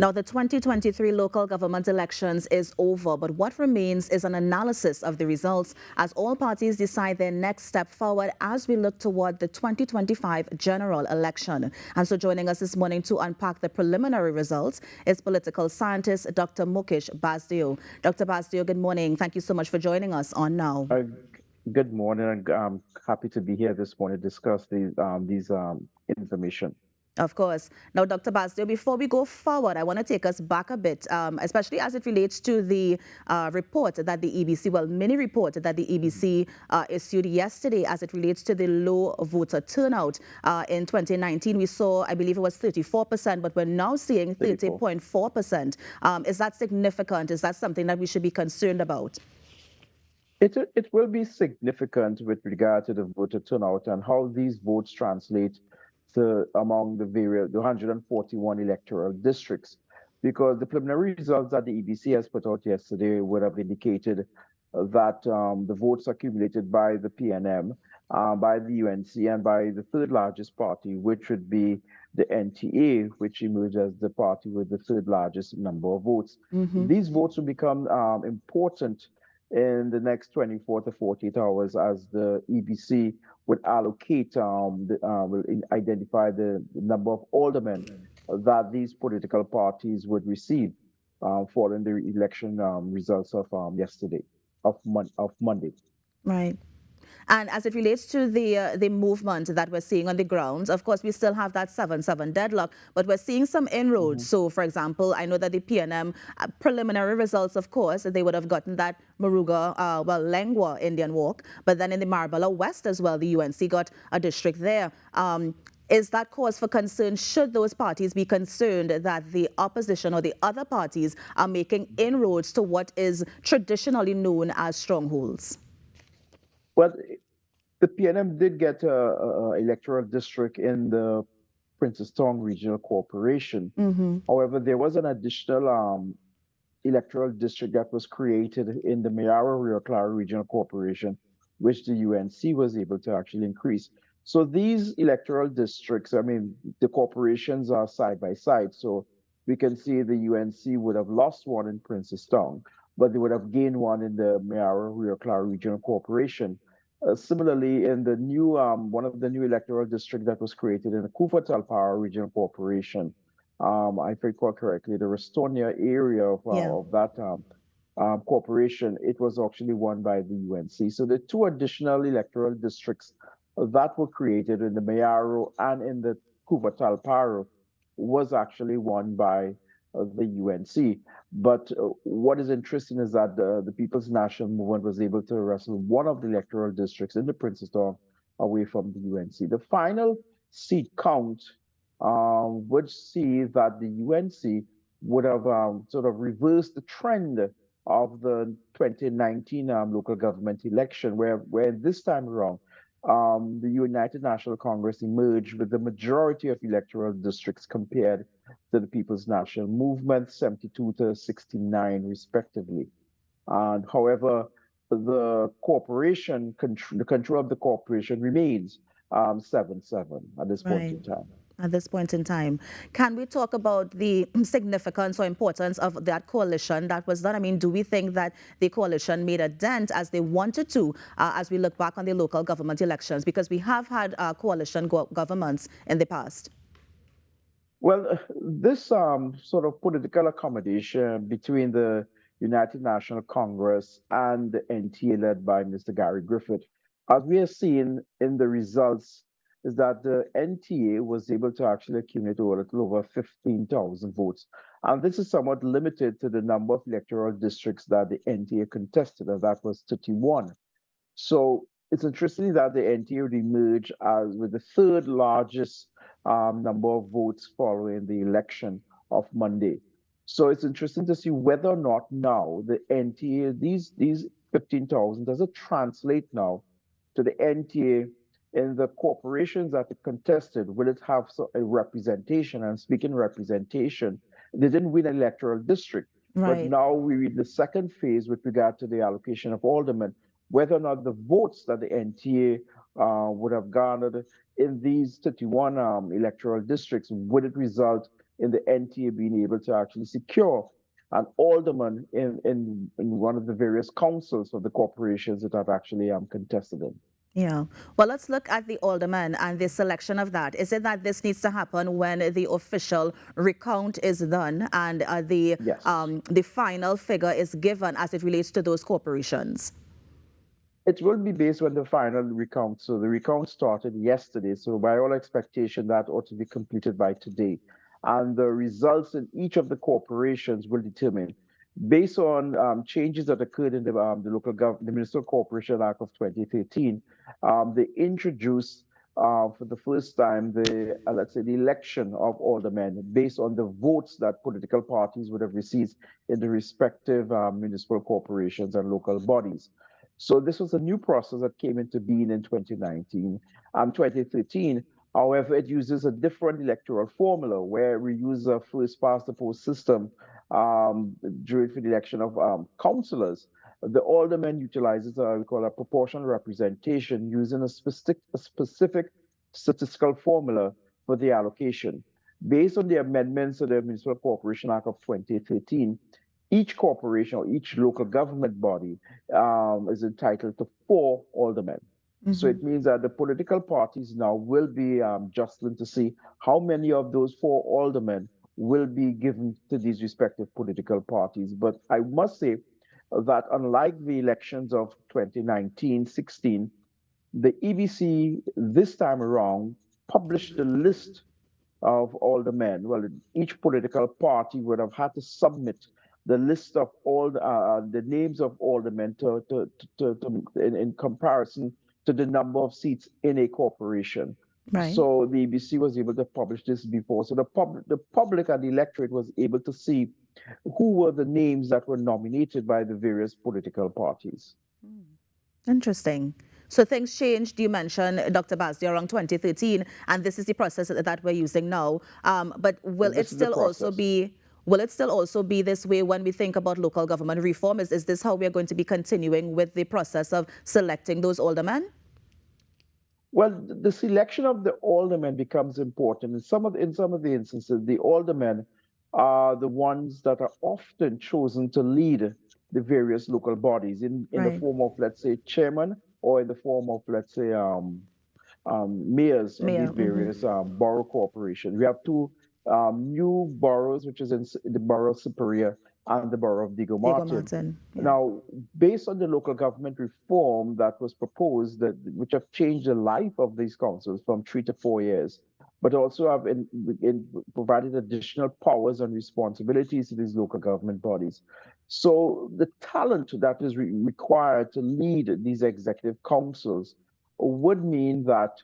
Now, the 2023 local government elections is over, but what remains is an analysis of the results as all parties decide their next step forward as we look toward the 2025 general election. And so joining us this morning to unpack the preliminary results is political scientist Dr. Mukesh Basdeo. Dr. Basdeo, good morning. Thank you so much for joining us on Now. Good morning, and I'm happy to be here this morning to discuss these information. Of course. Now, Dr. Basdeo, before we go forward, I want to take us back a bit, especially as it relates to the report that the EBC, well, mini report that the EBC issued yesterday as it relates to the low voter turnout. In 2019, we saw, I believe it was 34%, but we're now seeing 30.4%. Is that significant? Is that something that we should be concerned about? It will be significant with regard to the voter turnout and how these votes translate to among the 141 electoral districts, because the preliminary results that the EBC has put out yesterday would have indicated that the votes accumulated by the PNM, by the UNC, and by the third largest party, which would be the NTA, which emerged as the party with the third largest number of votes. These votes will become important in the next 24 to 48 hours as the EBC would allocate, will identify the number of aldermen that these political parties would receive following the election results of yesterday, of Monday. Right. And as it relates to the movement that we're seeing on the ground, of course, we still have that 7-7 deadlock, but we're seeing some inroads. So, for example, I know that the PNM preliminary results, of course, they would have gotten that Moruga, Lengwa Indian Walk, but then in the Marabella West as well, the UNC got a district there. Is that cause for concern? Should those parties be concerned that the opposition or the other parties are making inroads to what is traditionally known as strongholds? Well, the PNM did get a electoral district in the Princeton Regional Corporation. However, there was an additional electoral district that was created in the Mayaro Rio Claro Regional Corporation, which the UNC was able to actually increase. So these electoral districts, I mean, the corporations are side by side. So we can see the UNC would have lost one in Princeton, but they would have gained one in the Mayaro Rio Claro Regional Corporation. Similarly, in the new one of the new electoral districts that was created in the Kufa Talpara Regional Corporation, if I recall correctly, the Restonia area of that corporation, it was actually won by the UNC. So the two additional electoral districts that were created in the Mayaro and in the Kufa Talpara was actually won by the UNC. But what is interesting is that the People's National Movement was able to wrestle one of the electoral districts in the Princeton away from the UNC. The final seat count would see that the UNC would have sort of reversed the trend of the 2019 local government election, where this time around, the United National Congress emerged with the majority of electoral districts compared to the People's National Movement, 72 to 69 respectively. And however, the control of the corporation remains 7-7 at this point in time. At this point in time, can we talk about the significance or importance of that coalition that was done? I mean, do we think that the coalition made a dent as they wanted to, as we look back on the local government elections? Because we have had coalition governments in the past. Well, this sort of political accommodation between the United National Congress and the NTA led by Mr. Gary Griffith, as we have seen in the results, is that the NTA was able to actually accumulate a little over 15,000 votes. And this is somewhat limited to the number of electoral districts that the NTA contested, and that was 31. So it's interesting that the NTA would emerge as with the third largest number of votes following the election of Monday. So it's interesting to see whether or not now the NTA, these 15,000, does it translate now to the NTA in the corporations that it contested? Will it have a representation? And speaking representation, they didn't win an electoral district. But now we're in the second phase with regard to the allocation of aldermen, whether or not the votes that the NTA would have garnered in these 31 electoral districts, would it result in the NTA being able to actually secure an alderman in one of the various councils of the corporations that have actually contested it. Yeah. Well, let's look at the alderman and the selection of that. Is it that this needs to happen when the official recount is done and Yes. the final figure is given as it relates to those corporations? It will be based on the final recount. So the recount started yesterday. So by all expectation, that ought to be completed by today. And the results in each of the corporations will determine, based on changes that occurred in the local government, the Municipal Corporation Act of 2013. They introduced for the first time the let's say the election of aldermen based on the votes that political parties would have received in the respective municipal corporations and local bodies. So this was a new process that came into being in 2019, 2013. However, it uses a different electoral formula where we use a first past the post system during for the election of councillors. The alderman utilizes we call a proportional representation using a specific statistical formula for the allocation. Based on the amendments to the Municipal Corporation Act of 2013, each corporation or each local government body is entitled to 4 aldermen. So it means that the political parties now will be jostling to see how many of those 4 aldermen will be given to these respective political parties. But I must say that unlike the elections of 2019-16, the EBC this time around published the list of aldermen. Well, each political party would have had to submit the list of all the names of aldermen in comparison to the number of seats in a corporation. Right. So the EBC was able to publish this before. So the public and the electorate was able to see who were the names that were nominated by the various political parties. Interesting. So things changed. You mentioned, Dr. Basdia, around 2013, and this is the process that we're using now. But will it still also be? Will it still also be this way when we think about local government reform? Is this how we're going to be continuing with the process of selecting those aldermen? Well, the selection of the aldermen becomes important. In some of the instances, the aldermen are the ones that are often chosen to lead the various local bodies in the form of, let's say, chairman, or in the form of, let's say, mayors in these various borough corporations. We have 2 new boroughs, which is in the borough of Superior and the borough of Diego Martin. Yeah. Now, based on the local government reform that was proposed, which have changed the life of these councils from 3 to 4 years, but also have provided additional powers and responsibilities to these local government bodies. So the talent that is required to lead these executive councils would mean that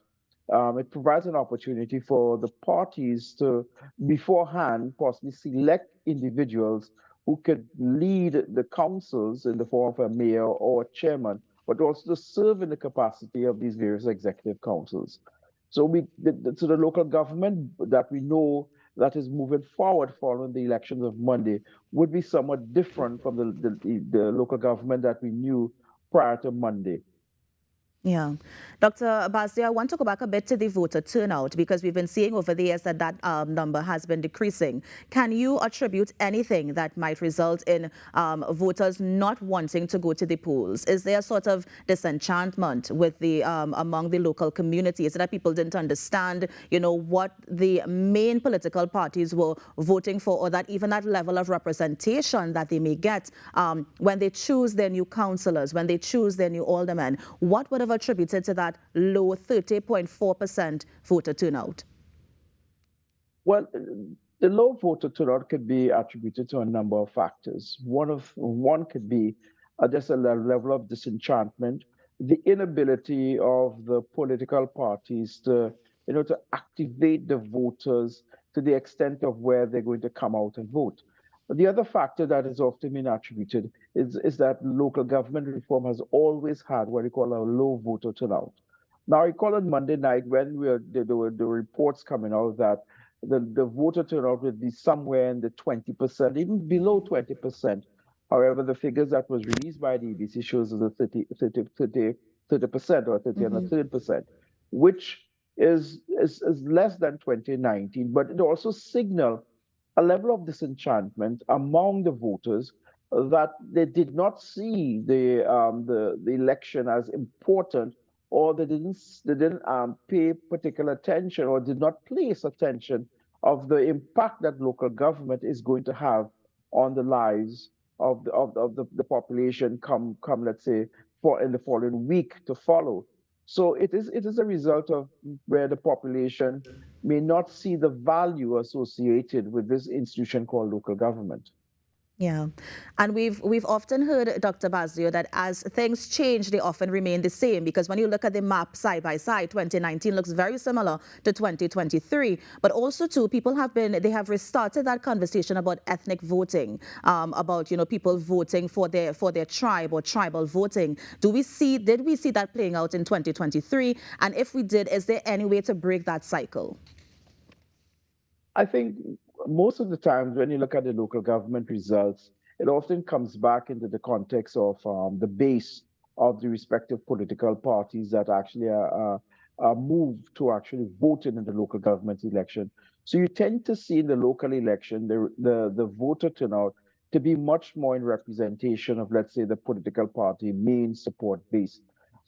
it provides an opportunity for the parties to beforehand possibly select individuals who could lead the councils in the form of a mayor or a chairman, but also to serve in the capacity of these various executive councils. So the local government that we know that is moving forward following the elections of Monday would be somewhat different from the local government that we knew prior to Monday. Yeah. Dr. Basdia, I want to go back a bit to the voter turnout because we've been seeing over the years that number has been decreasing. Can you attribute anything that might result in voters not wanting to go to the polls? Is there a sort of disenchantment with the among the local community? Is it that people didn't understand, what the main political parties were voting for, or that even that level of representation that they may get when they choose their new councillors, when they choose their new aldermen? What would have attributed to that low 30.4% voter turnout? Well, the low voter turnout could be attributed to a number of factors. One could be just a level of disenchantment, the inability of the political parties to activate the voters to the extent of where they're going to come out and vote. The other factor that is often been attributed is that local government reform has always had what we call a low voter turnout. Now, I recall on Monday night when there were the reports coming out that the voter turnout would be somewhere in the 20%, even below 20%. However, the figures that was released by the EBC shows the 30% or 30 and a third percent, which is less than 2019, but it also signals a level of disenchantment among the voters that they did not see the election as important, or they didn't pay particular attention or did not place attention of the impact that local government is going to have on the lives of the population come, let's say, for in the following week to follow. So it is a result of where the population may not see the value associated with this institution called local government. Yeah, and we've often heard, Dr. Basio, that as things change, they often remain the same. Because when you look at the map side by side, 2019 looks very similar to 2023. But also, too, they have restarted that conversation about ethnic voting, about people voting for their tribe or tribal voting. Did we see that playing out in 2023? And if we did, is there any way to break that cycle? I think most of the times when you look at the local government results, it often comes back into the context of the base of the respective political parties that actually are moved to actually voting in the local government election. So you tend to see in the local election the voter turnout to be much more in representation of, let's say, the political party main support base.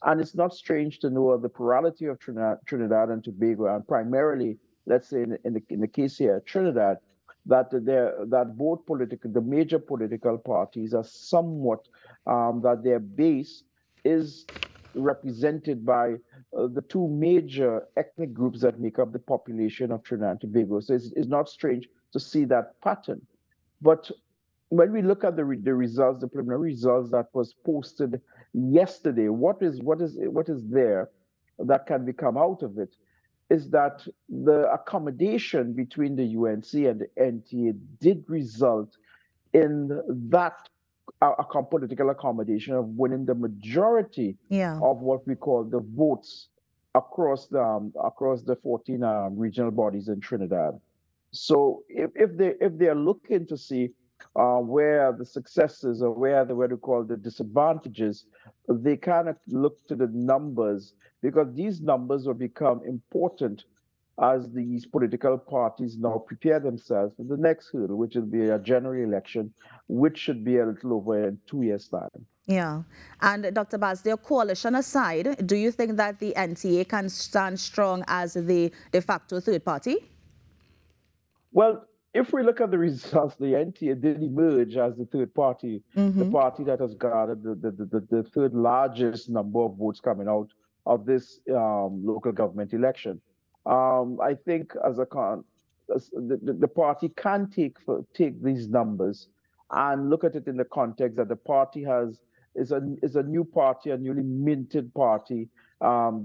And it's not strange to know of the plurality of Trinidad and Tobago, and primarily, let's say in the case here, Trinidad, that the major political parties are somewhat that their base is represented by the two major ethnic groups that make up the population of Trinidad and Tobago. So it's not strange to see that pattern. But when we look at the results, the preliminary results that was posted yesterday, what is there that can become out of it is that the accommodation between the UNC and the NTA did result in that political accommodation of winning the majority Yeah. of what we call the votes across the 14 regional bodies in Trinidad. So if they are looking to see where the successes or where the what we call the disadvantages, they kind of look to the numbers, because these numbers will become important as these political parties now prepare themselves for the next hurdle, which will be a general election, which should be a little over in 2 years' time. Yeah. And Dr. Baz, their coalition aside, do you think that the NTA can stand strong as the de facto third party? Well, if we look at the results, the NTA did emerge as the third party, the party that has garnered the third largest number of votes coming out of this local government election. I think the party can take these numbers and look at it in the context that the party is a new party, a newly minted party,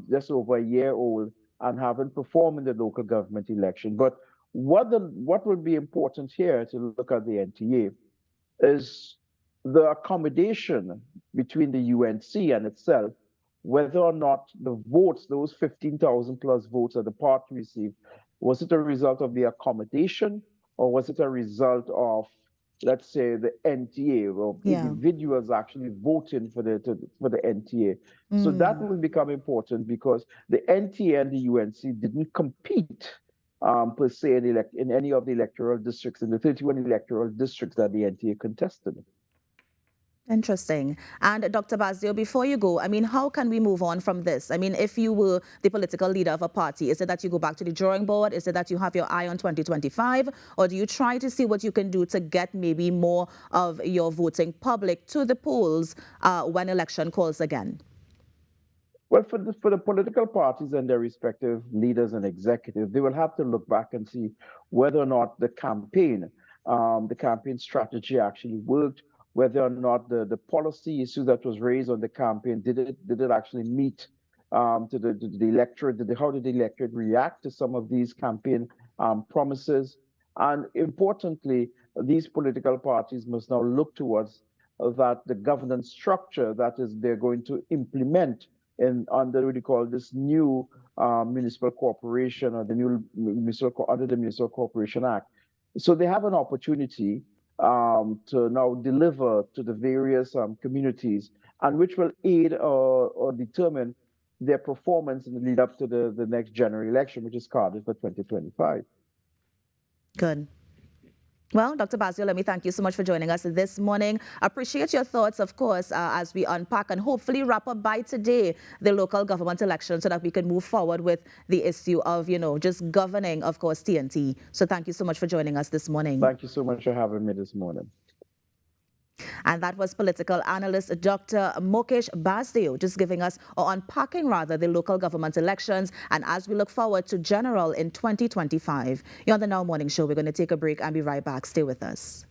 just over a year old, and haven't performed in the local government election. But what would be important here to look at the NTA is the accommodation between the UNC and itself, whether or not the votes, those 15,000 plus votes that the party received, was it a result of the accommodation, or was it a result of, let's say, the NTA, or individuals actually voting for the NTA? So that will become important, because the NTA and the UNC didn't compete per se in any of the electoral districts, in the 31 electoral districts that the NTA contested. Interesting. And Dr. Basio, before you go, I mean, how can we move on from this? I mean, if you were the political leader of a party, is it that you go back to the drawing board? Is it that you have your eye on 2025? Or do you try to see what you can do to get maybe more of your voting public to the polls when election calls again? Well, for the political parties and their respective leaders and executives, they will have to look back and see whether or not the campaign strategy actually worked, whether or not the policy issue that was raised on the campaign did it actually meet to the electorate. How did the electorate react to some of these campaign promises? And importantly, these political parties must now look towards that the governance structure that is they're going to implement under what you call this new municipal corporation, or the new under the Municipal Corporation Act. So they have an opportunity to now deliver to the various communities, and which will aid or determine their performance in the lead up to the next general election, which is carded for 2025. Good. Well, Dr. Basio, let me thank you so much for joining us this morning. Appreciate your thoughts, of course, as we unpack and hopefully wrap up by today the local government election so that we can move forward with the issue of, just governing, of course, TNT. So thank you so much for joining us this morning. Thank you so much for having me this morning. And that was political analyst Dr. Mukesh Basdeo, just giving us, or unpacking rather, the local government elections. And as we look forward to general in 2025. You're on the Now Morning Show. We're going to take a break and be right back. Stay with us.